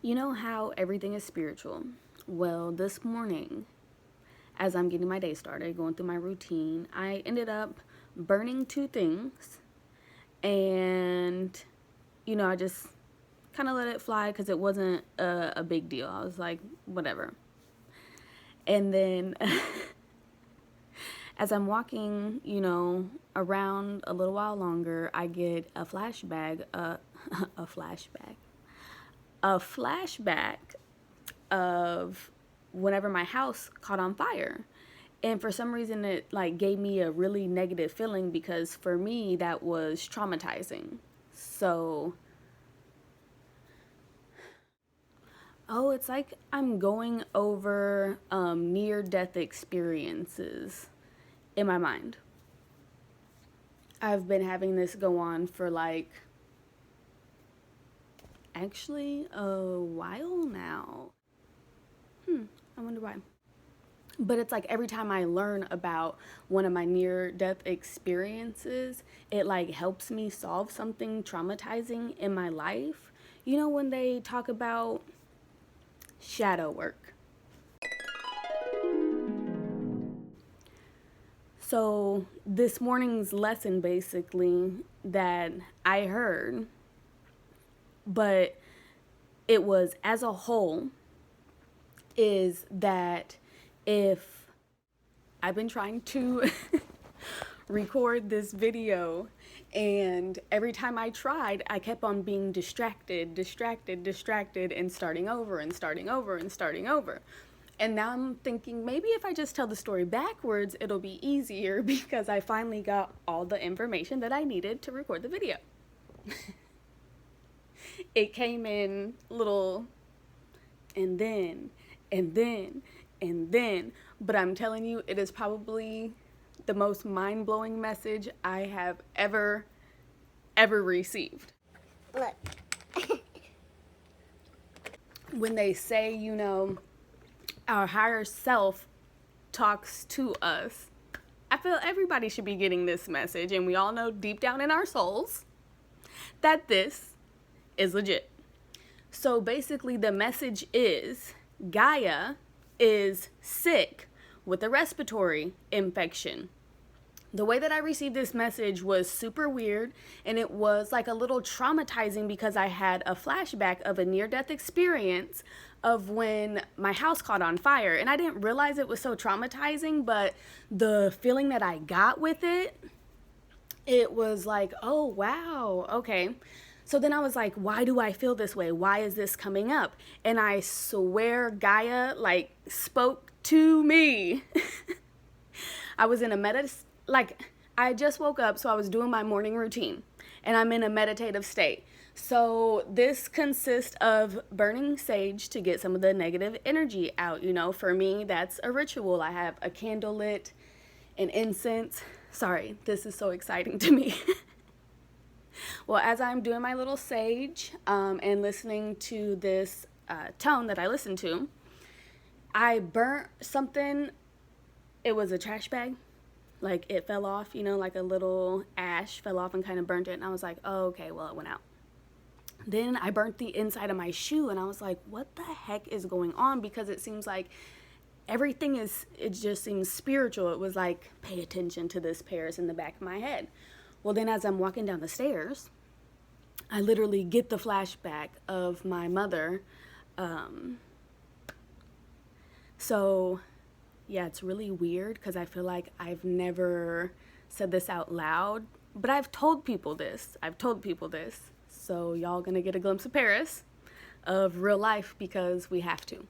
You know how everything is spiritual? Well, this morning, as I'm getting my day started, going through my routine, I ended up burning two things. And, I just kind of let it fly because it wasn't a big deal. I was like, whatever. And then as I'm walking, around a little while longer, I get a flashback, a flashback of whenever my house caught on fire. And for some reason it gave me a really negative feeling because for me that was traumatizing. So it's like I'm going over near death experiences in my mind. I've been having this go on for actually a while now. I wonder why. But it's like every time I learn about one of my near death experiences, it helps me solve something traumatizing in my life. You know, when they talk about shadow work. So this morning's lesson basically that I heard, but it was as a whole, is that if I've been trying to record this video, and every time I tried, I kept on being distracted, and starting over. And now I'm thinking maybe if I just tell the story backwards, it'll be easier because I finally got all the information that I needed to record the video. It came in little and then, but I'm telling you, it is probably the most mind-blowing message I have ever received. Look. When they say, our higher self talks to us, I feel everybody should be getting this message, and we all know deep down in our souls that this is legit. So basically the message is Gaia is sick with a respiratory infection. The way that I received this message was super weird, and it was a little traumatizing because I had a flashback of a near-death experience of when my house caught on fire. And I didn't realize it was so traumatizing, but the feeling that I got with it was oh, wow, okay. So then I was like, why do I feel this way? Why is this coming up? And I swear Gaia spoke to me. I was in a I just woke up, so I was doing my morning routine, and I'm in a meditative state. So this consists of burning sage to get some of the negative energy out. For me, that's a ritual. I have a candle lit, an incense. Sorry, this is so exciting to me. Well, as I'm doing my little sage and listening to this tone that I listen to, I burnt something. It was a trash bag. It fell off, a little ash fell off and kind of burnt it. And I was like, oh, okay, well, it went out. Then I burnt the inside of my shoe, and I was like, what the heck is going on? Because it seems like it just seems spiritual. It was pay attention to this, Paris, in the back of my head. Well, then as I'm walking down the stairs, I literally get the flashback of my mother. So yeah, it's really weird because I feel like I've never said this out loud, but I've told people this. So y'all gonna get a glimpse of Paris, of real life, because we have to.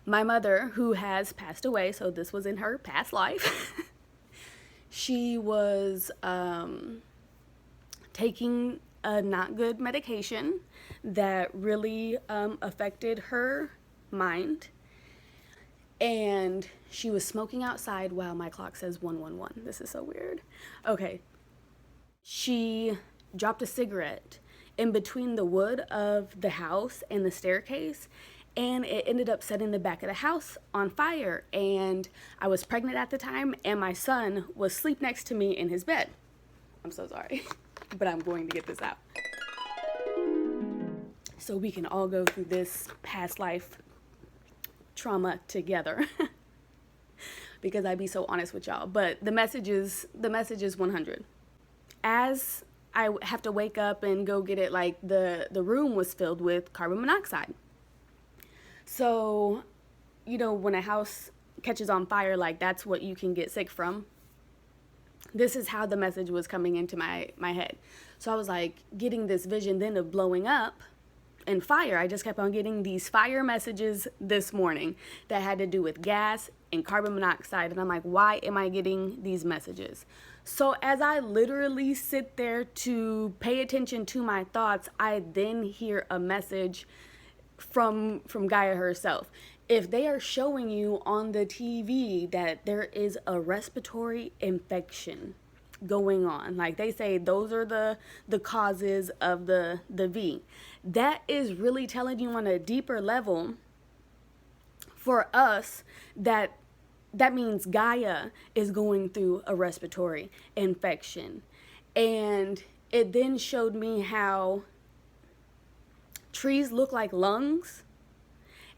My mother, who has passed away, so this was in her past life, she was taking a not good medication that really affected her mind. And she was smoking outside while my clock says 111. This is so weird. Okay. She dropped a cigarette in between the wood of the house and the staircase, and it ended up setting the back of the house on fire. And I was pregnant at the time, and my son was asleep next to me in his bed. I'm so sorry, but I'm going to get this out. so we can all go through this past life trauma together. Because I'd be so honest with y'all. But the message is 100. As I have to wake up and go get it, like the room was filled with carbon monoxide. So, when a house catches on fire, like that's what you can get sick from. This is how the message was coming into my head. So I was like getting this vision then of blowing up and fire. I just kept on getting these fire messages this morning that had to do with gas and carbon monoxide. And I'm like, why am I getting these messages? So as I literally sit there to pay attention to my thoughts, I then hear a message from Gaia herself. If they are showing you on the TV that there is a respiratory infection going on, like they say those are the causes of the V, that is really telling you on a deeper level for us that means Gaia is going through a respiratory infection. And it then showed me how trees look like lungs.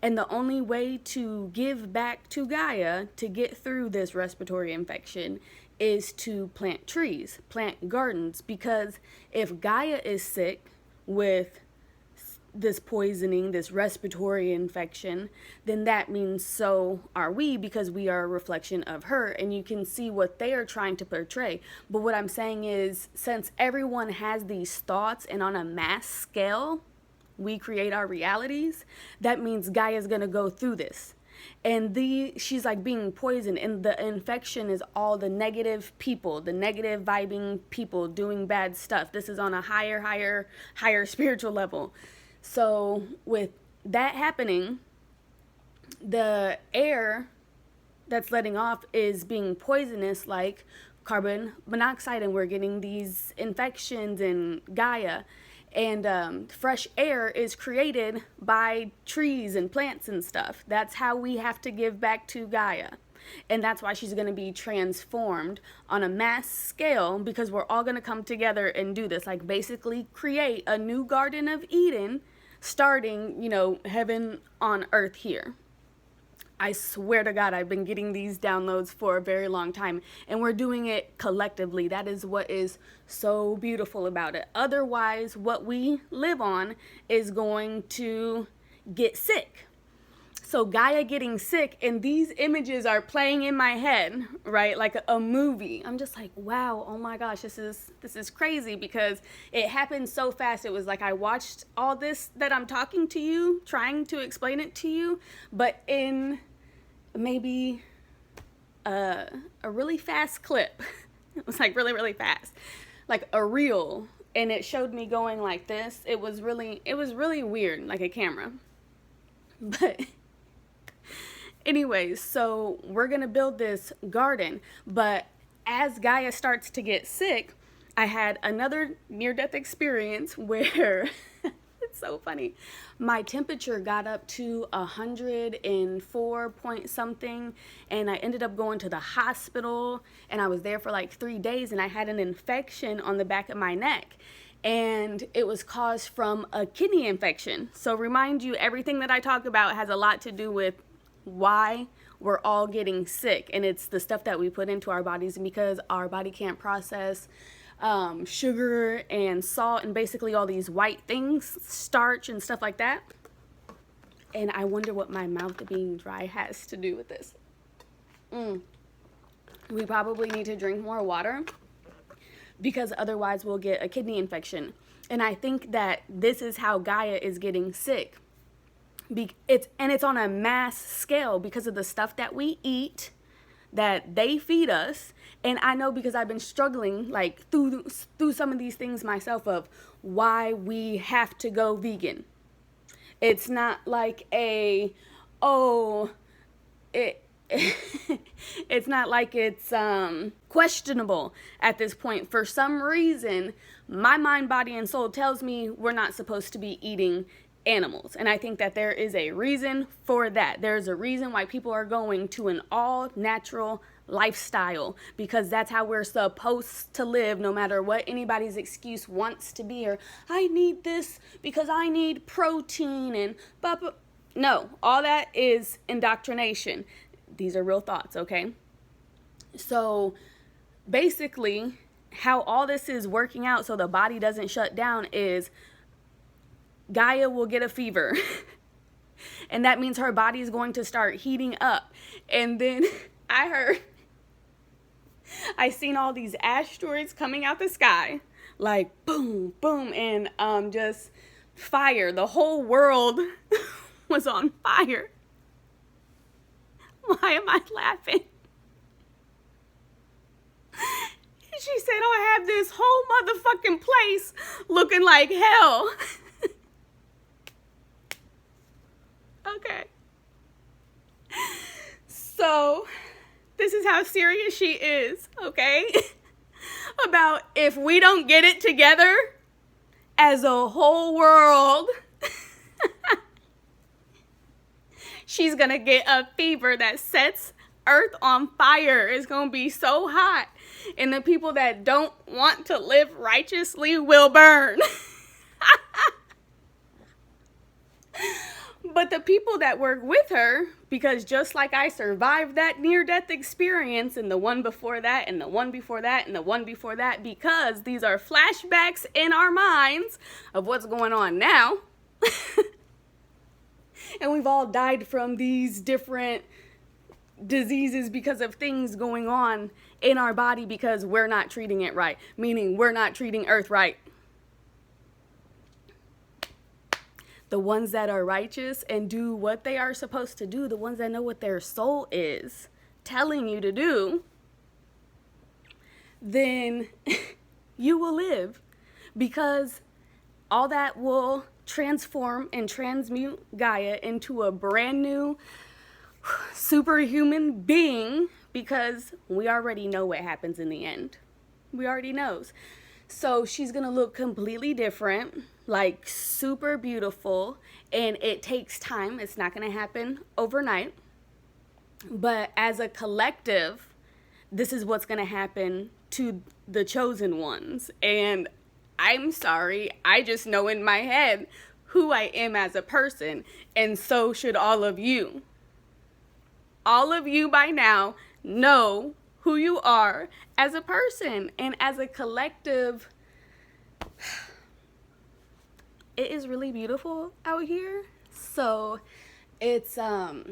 And the only way to give back to Gaia to get through this respiratory infection is to plant trees, plant gardens. Because if Gaia is sick with this poisoning, this respiratory infection, then that means so are we, because we are a reflection of her. And you can see what they are trying to portray. But what I'm saying is, since everyone has these thoughts and on a mass scale, we create our realities, that means Gaia's gonna go through this. And she's like being poisoned, and the infection is all the negative people, the negative vibing people doing bad stuff. This is on a higher spiritual level. So with that happening, the air that's letting off is being poisonous, like carbon monoxide, and we're getting these infections in Gaia. And fresh air is created by trees and plants and stuff. That's how we have to give back to Gaia. And that's why she's going to be transformed on a mass scale, because we're all going to come together and do this. Like basically create a new Garden of Eden, starting, heaven on earth here. I swear to God, I've been getting these downloads for a very long time, and we're doing it collectively. That is what is so beautiful about it. Otherwise, what we live on is going to get sick. So Gaia getting sick, and these images are playing in my head, right? Like a movie. I'm just like, wow, oh my gosh, this is crazy, because it happened so fast. It was like I watched all this that I'm talking to you, trying to explain it to you, but in maybe a really fast clip. It was like really, really fast, like a reel, and it showed me going like this. It was really weird, like a camera. But anyways, so we're gonna build this garden, but as Gaia starts to get sick, I had another near-death experience where it's so funny. My temperature got up to 104 point something, and I ended up going to the hospital, and I was there for like 3 days, and I had an infection on the back of my neck, and it was caused from a kidney infection. So remind you, everything that I talk about has a lot to do with why we're all getting sick, and it's the stuff that we put into our bodies, because our body can't process sugar and salt and basically all these white things, starch and stuff like that. And I wonder what my mouth being dry has to do with this. We probably need to drink more water, because otherwise we'll get a kidney infection. And I think that this is how Gaia is getting sick. It's on a mass scale because of the stuff that we eat, that they feed us. And I know, because I've been struggling like through some of these things myself, of why we have to go vegan. It's not like it's not like it's questionable at this point. For some reason, my mind, body, and soul tells me we're not supposed to be eating animals. And I think that there is a reason for that. There's a reason why people are going to an all natural lifestyle, because that's how we're supposed to live, no matter what anybody's excuse wants to be, or I need this because I need protein and blah, blah. No, all that is indoctrination. These are real thoughts, okay? So basically, how all this is working out so the body doesn't shut down is Gaia will get a fever. And that means her body is going to start heating up. And then I seen all these asteroids coming out the sky, like boom, boom, and just fire. The whole world was on fire. Why am I laughing? She said, oh, I have this whole motherfucking place looking like hell. Okay. So, this is how serious she is, okay? About if we don't get it together as a whole world, she's gonna get a fever that sets Earth on fire. It's gonna be so hot. And the people that don't want to live righteously will burn. But the people that work with her, because just like I survived that near-death experience, and the one before that, and the one before that, and the one before that, because these are flashbacks in our minds of what's going on now. And we've all died from these different diseases because of things going on in our body because we're not treating it right, meaning we're not treating Earth right. The ones that are righteous and do what they are supposed to do, the ones that know what their soul is telling you to do, then you will live, because all that will transform and transmute Gaia into a brand new superhuman being, because we already know what happens in the end. We already knows. So she's going to look completely different, like super beautiful, and it takes time. It's not going to happen overnight. But as a collective, this is what's going to happen to the chosen ones. And I'm sorry, I just know in my head who I am as a person, and so should all of you. All of you by now know who you are as a person, and as a collective. It is really beautiful out here. So it's yeah,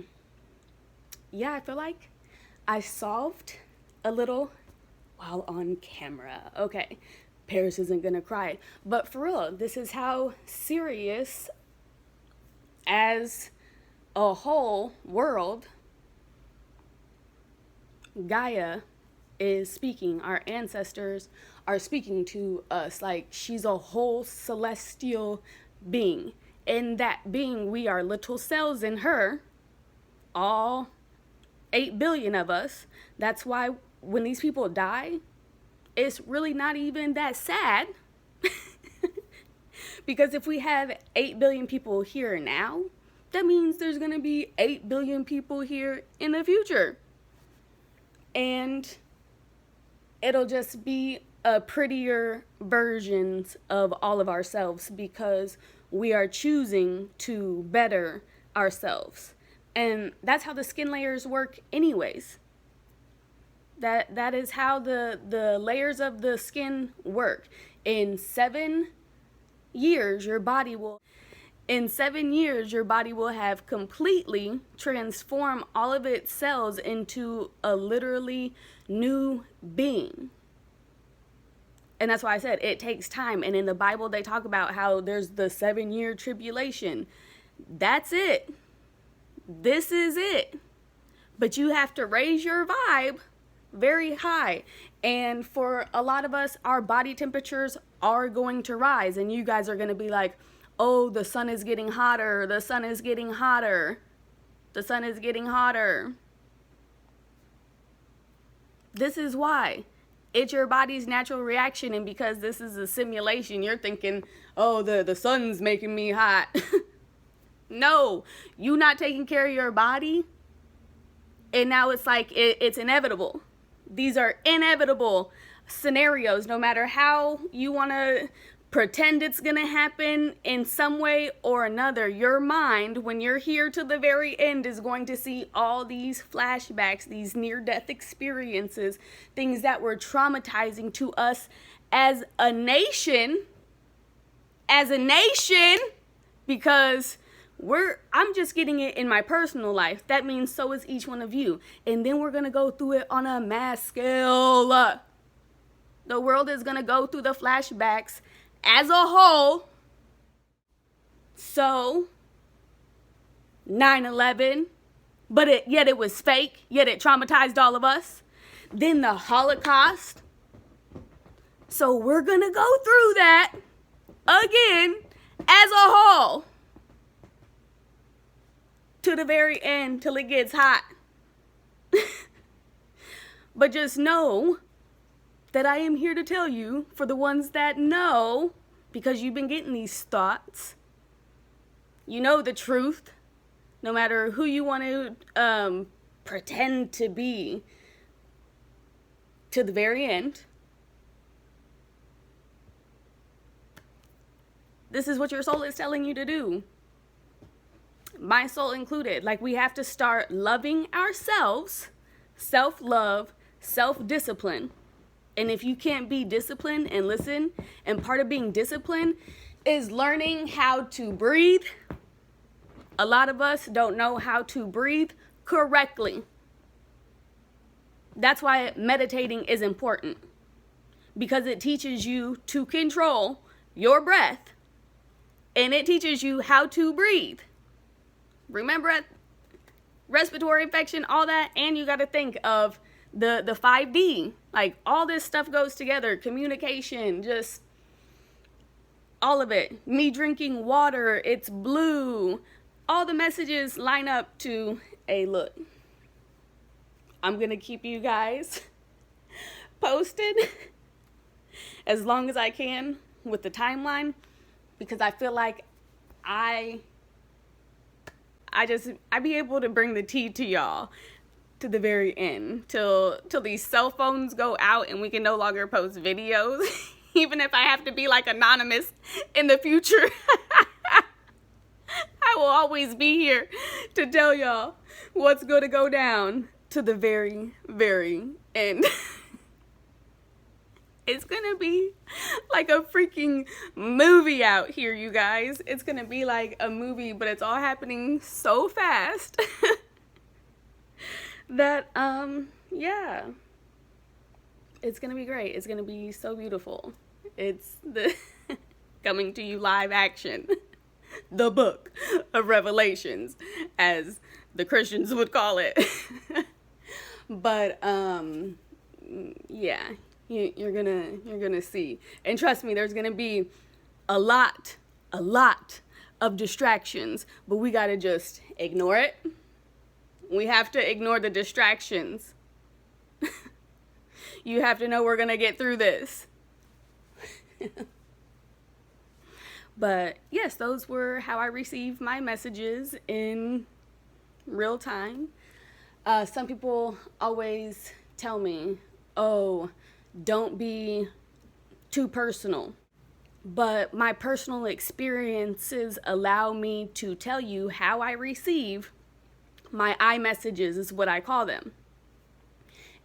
I feel like I solved a little while on camera. Okay, Paris isn't gonna cry, but for real, this is how serious as a whole world Gaia is speaking. Our ancestors are speaking to us. Like, she's a whole celestial being. In that being, we are little cells in her, all 8 billion of us. That's why when these people die, it's really not even that sad. Because if we have 8 billion people here now, that means there's going to be 8 billion people here in the future. And it'll just be a prettier versions of all of ourselves, because we are choosing to better ourselves. And that's how the skin layers work anyways. That is how the layers of the skin work. In 7 years, your body will have completely transformed all of its cells into a literally new being. And that's why I said it takes time. And in the Bible, they talk about how there's the 7-year tribulation. That's it. This is it. But you have to raise your vibe very high. And for a lot of us, our body temperatures are going to rise. And you guys are going to be like, oh, the sun is getting hotter. The sun is getting hotter. The sun is getting hotter. This is why. It's your body's natural reaction, and because this is a simulation, you're thinking, oh, the sun's making me hot. No, you not taking care of your body, And now it's like it's inevitable. These are inevitable scenarios, no matter how you want to pretend it's going to happen in some way or another. Your mind, when you're here to the very end, is going to see all these flashbacks, these near-death experiences, things that were traumatizing to us as a nation, because I'm just getting it in my personal life. That means so is each one of you. And then we're going to go through it on a mass scale. The world is going to go through the flashbacks as a whole. So 9/11, but yet it was fake, yet it traumatized all of us. Then the Holocaust. So we're going to go through that again as a whole. To the very end, till it gets hot. But just know that I am here to tell you, for the ones that know, because you've been getting these thoughts, you know the truth, no matter who you want to pretend to be, to the very end. This is what your soul is telling you to do. My soul included. Like, we have to start loving ourselves, self-love, self-discipline. And if you can't be disciplined and listen, and part of being disciplined is learning how to breathe. A lot of us don't know how to breathe correctly. That's why meditating is important, because it teaches you to control your breath, and it teaches you how to breathe. Remember, respiratory infection, all that, and you got to think of the 5D. Like, all this stuff goes together. Communication, just all of it. Me drinking water, it's blue. All the messages line up to, hey, look, I'm going to keep you guys posted as long as I can with the timeline, because I feel like I be able to bring the tea to y'all to the very end, till these cell phones go out and we can no longer post videos, even if I have to be like anonymous in the future. I will always be here to tell y'all what's going to go down to the very, very end. It's going to be like a freaking movie out here, you guys. It's going to be like a movie, but it's all happening so fast that, yeah, it's going to be great. It's going to be so beautiful. It's the coming to you live action, the book of Revelations, as the Christians would call it. But, yeah. You're gonna see, and trust me, there's gonna be a lot of distractions, but we gotta just ignore it. We have to ignore the distractions. You have to know we're gonna get through this. But yes, those were how I receive my messages in real time. Some people always tell me, oh, don't be too personal. But my personal experiences allow me to tell you how I receive my iMessages, is what I call them.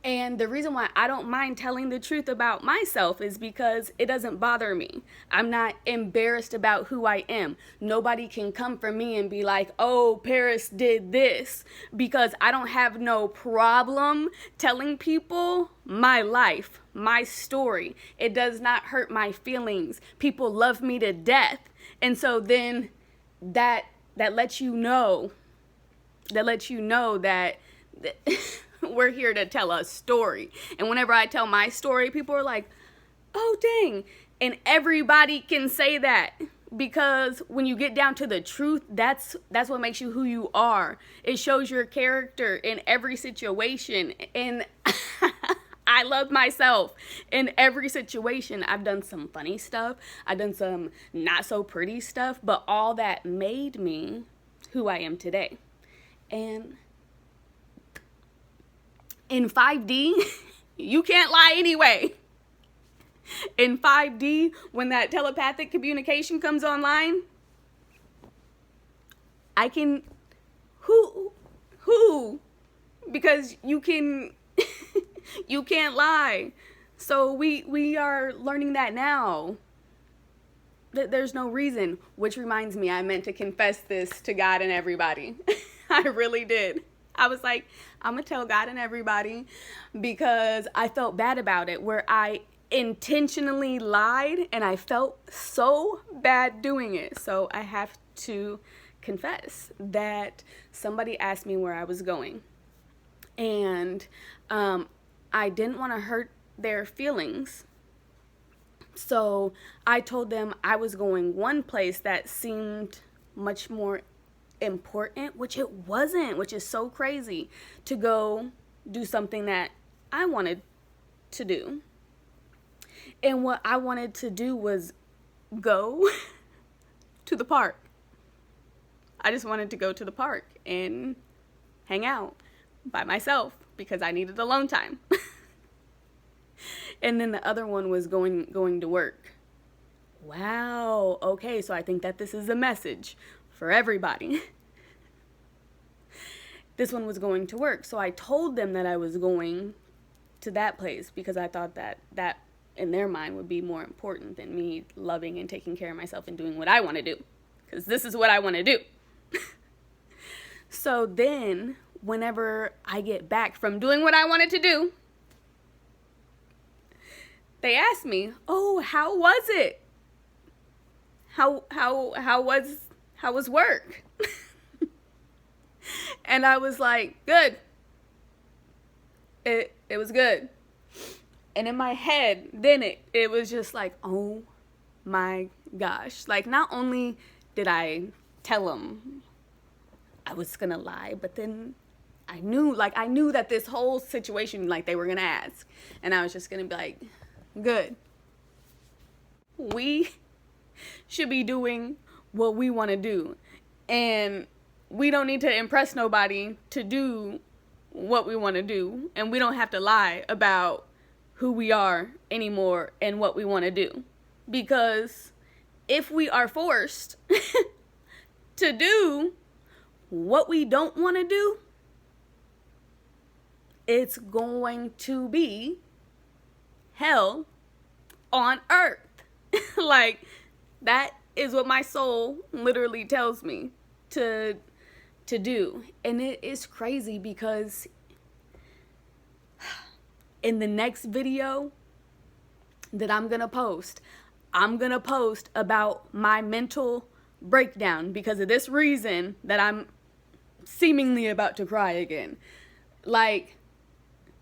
And the reason why I don't mind telling the truth about myself is because it doesn't bother me. I'm not embarrassed about who I am. Nobody can come for me and be like, oh, Paris did this, because I don't have no problem telling people my life, my story. It does not hurt my feelings. People love me to death. And so then that lets you know that we're here to tell a story. And whenever I tell my story, people are like, oh, dang. And everybody can say that, because when you get down to the truth, that's what makes you who you are. It shows your character in every situation. And I love myself in every situation. I've done some funny stuff. I've done some not so pretty stuff, but all that made me who I am today. And In 5D, you can't lie anyway. In 5D, when that telepathic communication comes online, I can, who, because you can, you can't lie. So we are learning that now. There's no reason, which reminds me, I meant to confess this to God and everybody. I really did. I was like, I'm going to tell God and everybody, because I felt bad about it, where I intentionally lied and I felt so bad doing it. So I have to confess that somebody asked me where I was going, and I didn't want to hurt their feelings. So I told them I was going one place that seemed much more important, which it wasn't, which is so crazy, to go do something that I wanted to do. And what I wanted to do was go to the park. I just wanted to go to the park and hang out by myself because I needed alone time. And then the other one was going to work. Wow, okay, so I think that this is a message for everybody. This one was going to work. So I told them that I was going to that place because I thought that in their mind would be more important than me loving and taking care of myself and doing what I want to do. Because this is what I want to do. So then, whenever I get back from doing what I wanted to do, they asked me, "Oh, how was it? How was work?" And I was like, "Good. It was good." And in my head, then it was just like, oh my gosh. Like, not only did I tell them I was gonna lie, but then I knew that this whole situation, like, they were gonna ask. And I was just gonna be like, good. We should be doing what we want to do. And we don't need to impress nobody to do what we want to do. And we don't have to lie about who we are anymore and what we want to do. Because if we are forced to do what we don't want to do, it's going to be hell on earth. Like, that is what my soul literally tells me to do. And it is crazy because in the next video that I'm gonna post about my mental breakdown because of this reason that I'm seemingly about to cry again. Like,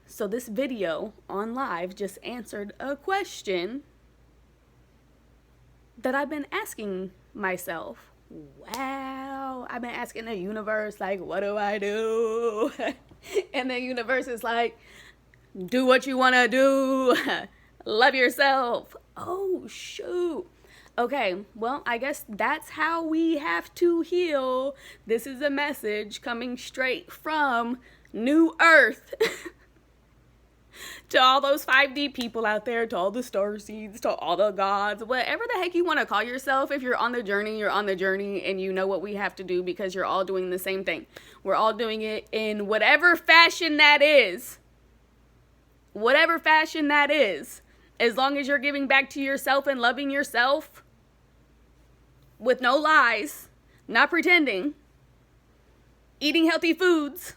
so this video on live just answered a question that I've been asking myself. Wow, I've been asking the universe, like, what do I do? And the universe is like, do what you want to do. Love yourself. Oh, shoot. Okay, well, I guess that's how we have to heal. This is a message coming straight from New Earth. To all those 5D people out there, to all the star seeds, to all the gods, whatever the heck you want to call yourself. If you're on the journey, you're on the journey, and you know what we have to do because you're all doing the same thing. We're all doing it in whatever fashion that is. Whatever fashion that is. As long as you're giving back to yourself and loving yourself with no lies, not pretending, eating healthy foods,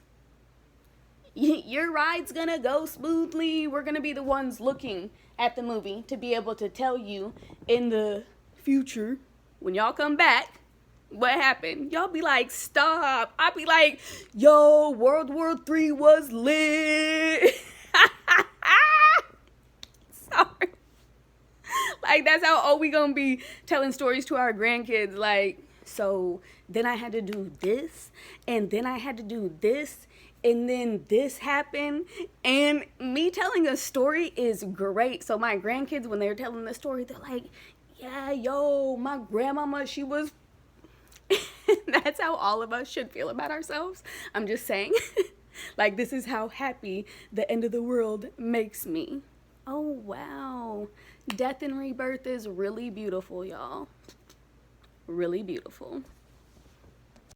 your ride's gonna go smoothly. We're gonna be the ones looking at the movie to be able to tell you in the future, when y'all come back, what happened. Y'all be like, stop. I'll be like, yo, World War III was lit. Sorry. Like, that's how we gonna be telling stories to our grandkids. Like, so then I had to do this, and then I had to do this, and then this happened. And me telling a story is great. So my grandkids, when they're telling the story, they're like, yeah, yo, my grandmama, she was... That's how all of us should feel about ourselves. I'm just saying. Like, this is how happy the end of the world makes me. Oh, wow. Death and rebirth is really beautiful, y'all. Really beautiful.